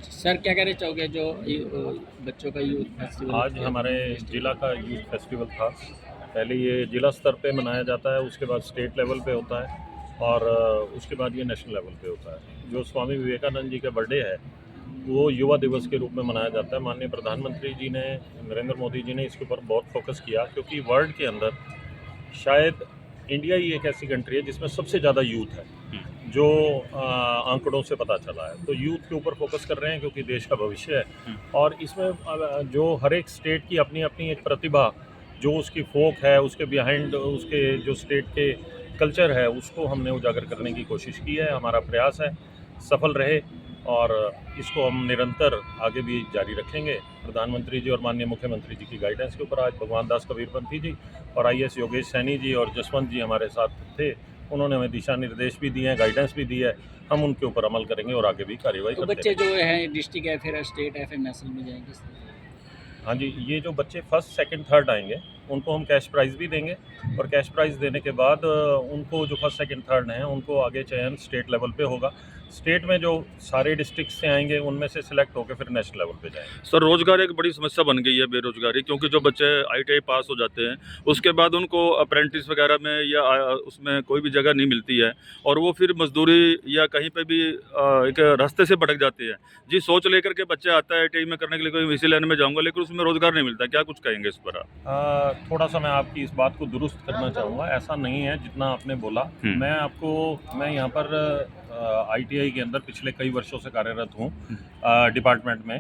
Sir क्या कहना चाहोगे जो बच्चों का यूथ फेस्टिवल आज हमारे जिला का यूथ फेस्टिवल था। पहले ये जिला स्तर पे मनाया जाता है, उसके बाद स्टेट लेवल पे होता है और उसके बाद ये नेशनल लेवल पे होता है। जो स्वामी विवेकानंद जी का बर्थडे है वो युवा दिवस के रूप में मनाया जाता है। माननीय प्रधानमंत्री जी ने, नरेंद्र मोदी जी ने इसके ऊपर बहुत फोकस किया, क्योंकि वर्ल्ड के अंदर शायद इंडिया ही एक ऐसी कंट्री है जिसमें सबसे ज़्यादा यूथ है, जो आंकड़ों से पता चला है। तो यूथ के ऊपर फोकस कर रहे हैं क्योंकि देश का भविष्य है। और इसमें जो हर एक स्टेट की अपनी अपनी एक प्रतिभा, जो उसकी फोक है, उसके बिहाइंड उसके जो स्टेट के कल्चर है, उसको हमने उजागर करने की कोशिश की है। हमारा प्रयास है सफल रहे और इसको हम निरंतर आगे भी जारी रखेंगे। प्रधानमंत्री जी और माननीय मुख्यमंत्री जी की गाइडेंस के ऊपर आज भगवान दास कबीरपंथी जी और IAS योगेश सैनी जी और जसवंत जी हमारे साथ थे। उन्होंने हमें दिशा निर्देश भी दिए हैं, गाइडेंस भी दी है। हम उनके ऊपर अमल करेंगे और आगे भी कार्रवाई तो करते बच्चे जो हैं डिस्ट्रिक्ट या फिर स्टेट या फिर नेशनल में जाएंगे? हाँ जी, ये जो बच्चे फर्स्ट सेकंड थर्ड आएंगे उनको हम कैश प्राइज़ भी देंगे और कैश प्राइज़ देने के बाद उनको जो फर्स्ट सेकंड थर्ड हैं उनको आगे चयन स्टेट लेवल पे होगा। स्टेट में जो सारे डिस्ट्रिक्ट से आएंगे उनमें से सिलेक्ट होकर फिर नेशनल लेवल पे जाएंगे। सर, रोजगार एक बड़ी समस्या बन गई है, बेरोजगारी, क्योंकि जो बच्चे ITI पास हो जाते हैं उसके बाद उनको अप्रेंटिस वगैरह में या उसमें कोई भी जगह नहीं मिलती है और वो फिर मजदूरी या कहीं पे भी एक रास्ते से भटक जाते हैं। जी, सोच लेकर के बच्चे आता है ITI में करने के लिए कोई इसी लाइन में जाऊंगा, लेकिन उसमें रोजगार नहीं मिलता। क्या कुछ कहेंगे इस पर आप? थोड़ा सा मैं आपकी इस बात को दुरुस्त करना चाहूँगा। ऐसा नहीं है जितना आपने बोला। मैं यहाँ पर ITI के अंदर पिछले कई वर्षों से कार्यरत हूँ डिपार्टमेंट में।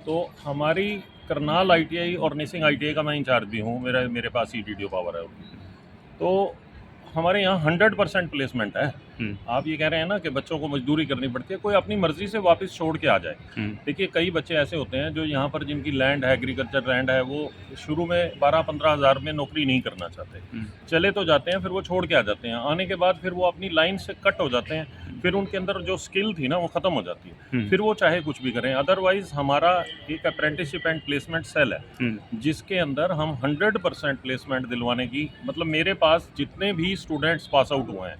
तो हमारी करनाल ITI और निसिंग ITI का मैं इंचार्ज भी हूँ। मेरे पास ETDO पावर है। तो हमारे यहाँ 100% प्लेसमेंट है। आप ये कह रहे हैं ना कि बच्चों को मजदूरी करनी पड़ती है, कोई अपनी मर्जी से वापस छोड़ के आ जाए। देखिए, कई बच्चे ऐसे होते हैं जो यहाँ पर जिनकी लैंड है, एग्रीकल्चर लैंड है, वो शुरू में 12-15 हज़ार में नौकरी नहीं करना चाहते, चले तो जाते हैं, फिर वो छोड़ के आ जाते हैं। आने के बाद फिर वो अपनी लाइन से कट हो जाते हैं, फिर उनके अंदर जो स्किल थी ना वो ख़त्म हो जाती है, फिर वो चाहे कुछ भी करें। अदरवाइज़ हमारा एक अप्रेंटिसशिप एंड प्लेसमेंट सेल है जिसके अंदर हम 100% प्लेसमेंट दिलवाने की, मतलब मेरे पास जितने भी स्टूडेंट्स पास आउट हुए हैं,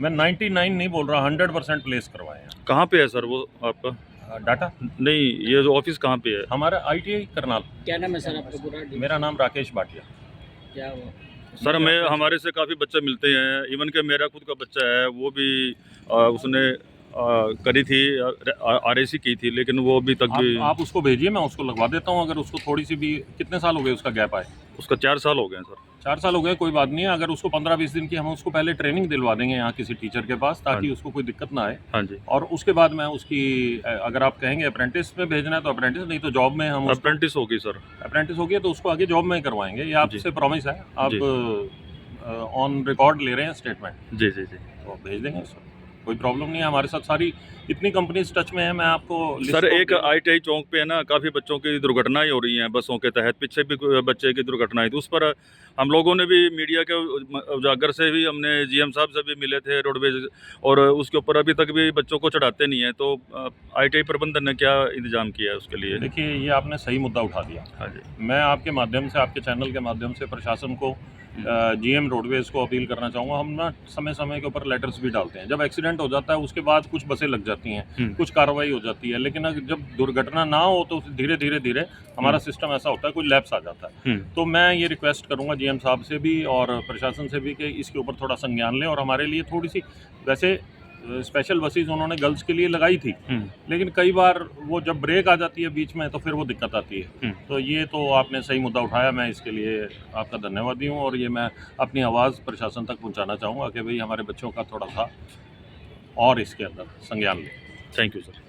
मैं 99 नहीं बोल रहा, 100% प्लेस करवाए हैं। कहाँ पे है सर वो आपका डाटा? नहीं, ये जो ऑफिस कहाँ पे है? हमारा ITI करनाल। क्या नाम है सर आपका पूरा? मेरा नाम राकेश भाटिया। क्या हुआ सर, हमारे से काफ़ी बच्चे मिलते हैं। इवन के मेरा खुद का बच्चा है, वो भी उसने करी थी, RAC की थी, लेकिन वो अभी तक भी। आप उसको भेजिए, मैं उसको लगवा देता हूँ। अगर उसको थोड़ी सी भी, कितने साल हो गए उसका गैप आए? उसका 4 साल हो गए हैं सर। 4 साल हो गए, कोई बात नहीं है। अगर उसको 15-20 दिन की हम उसको पहले ट्रेनिंग दिलवा देंगे यहाँ किसी टीचर के पास, ताकि उसको कोई दिक्कत ना आए। हाँ जी। और उसके बाद मैं उसकी, अगर आप कहेंगे अप्रेंटिस में भेजना है तो अप्रेंटिस, नहीं तो जॉब में हम अप्रेंटिस होगी सर। अप्रेंटिस होगी तो उसको आगे जॉब में करवाएंगे। ये आपसे प्रॉमिस है। आप ऑन रिकॉर्ड ले रहे हैं स्टेटमेंट? जी जी जी। तो भेज देंगे उसको, कोई प्रॉब्लम नहीं है। हमारे साथ सारी इतनी कंपनीज टच में है। मैं आपको सर, एक ITI चौक पे है ना, काफ़ी बच्चों की दुर्घटनाएं हो रही हैं बसों के तहत। पीछे भी बच्चे की दुर्घटना थी, उस पर हम लोगों ने भी मीडिया के उजागर से भी, हमने GM साहब से भी मिले थे रोडवेज, और उसके ऊपर अभी तक भी बच्चों को चढ़ाते नहीं है। तो ITI प्रबंधन ने क्या इंतजाम किया है उसके लिए? देखिए, ये आपने सही मुद्दा उठा दिया। हाँ जी। मैं आपके माध्यम से, आपके चैनल के माध्यम से प्रशासन को, GM रोडवेज को अपील करना चाहूँगा। हम ना समय समय के ऊपर लेटर्स भी डालते हैं। जब एक्सीडेंट हो जाता है उसके बाद कुछ बसें लग जाती हैं, कुछ कार्रवाई हो जाती है, लेकिन अगर जब दुर्घटना ना हो तो धीरे धीरे हमारा सिस्टम ऐसा होता है, कोई लैप्स आ जाता है। तो मैं ये रिक्वेस्ट करूँगा GM साहब से भी और प्रशासन से भी कि इसके ऊपर थोड़ा संज्ञान लें और हमारे लिए थोड़ी सी, वैसे स्पेशल बसेज उन्होंने गर्ल्स के लिए लगाई थी, लेकिन कई बार वो जब ब्रेक आ जाती है बीच में तो फिर वो दिक्कत आती है। तो ये तो आपने सही मुद्दा उठाया, मैं इसके लिए आपका धन्यवादी हूँ। और ये मैं अपनी आवाज़ प्रशासन तक पहुँचाना चाहूँगा कि भाई हमारे बच्चों का थोड़ा सा और इसके अंदर संज्ञान लें। Thank you sir.